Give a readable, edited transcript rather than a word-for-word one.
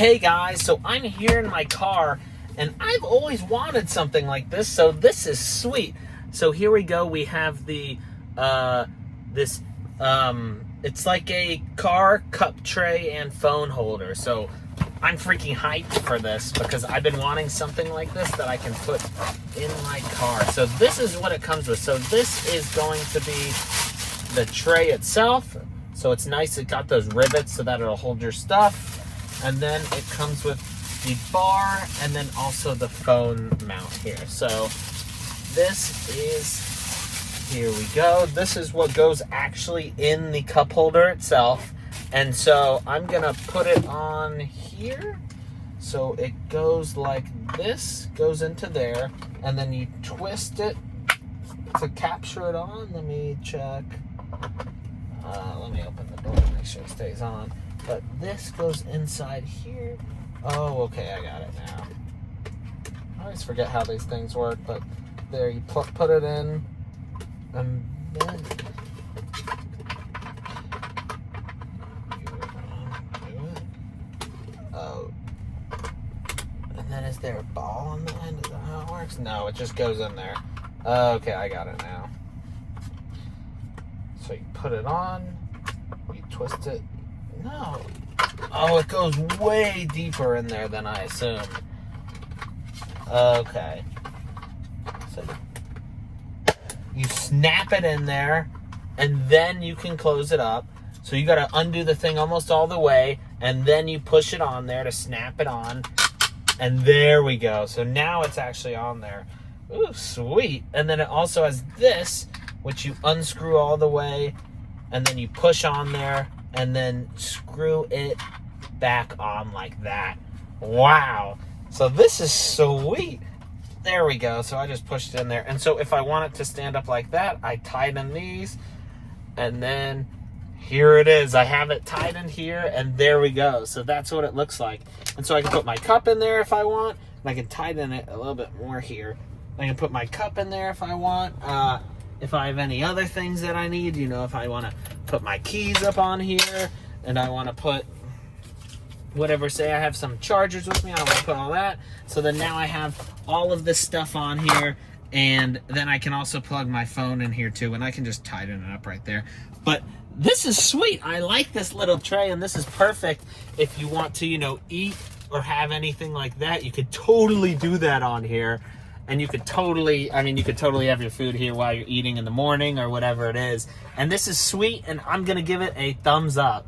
Hey guys, so I'm here in my car and I've always wanted something like this, so this is sweet. So here we go. We have the it's like a car cup tray and phone holder. So I'm freaking hyped for this because I've been wanting something like this that I can put in my car. So this is what it comes with. So this is going to be the tray itself. So it's nice. It got those rivets so that it'll hold your stuff. And then it comes with the bar and then also the phone mount here. So this is, here we go. This is what goes actually in the cup holder itself. And so I'm gonna put it on here. So it goes like this, goes into there, and then you twist it to capture it on. Let me check. Let me open the door to make sure it stays on. But this goes inside here. Oh, okay, I got it now. I always forget how these things work, but there, you put it in, and then oh, and then is there a ball on the end? Is that how it works? No, it just goes in there. Okay, I got it now. So you put it on, you twist it. No. Oh, it goes way deeper in there than I assumed. Okay. So you snap it in there, and then you can close it up. So you got to undo the thing almost all the way, and then you push it on there to snap it on. And there we go. So now it's actually on there. Ooh, sweet. And then it also has this, which you unscrew all the way, and then you push on there, and then screw it back on like that. Wow. So this is sweet. There we go. So I just pushed it in there. And so if I want it to stand up like that, I tighten these, and then here it is. I have it tied in here, and there we go. So that's what it looks like. And so I can put my cup in there if I want, and I can tighten it a little bit more here. I can put my cup in there if I want. If I have any other things that I need, you know, if I want to put my keys up on here, and I want to put whatever, say I have some chargers with me, I want to put all that. So then now I have all of this stuff on here, and then I can also plug my phone in here too, and I can just tighten it up right there. But this is sweet. I like this little tray, and this is perfect if you want to, you know, eat or have anything like that. You could totally do that on here. And you could totally, you could totally have your food here while you're eating in the morning or whatever it is. And this is sweet, and I'm going to give it a thumbs up.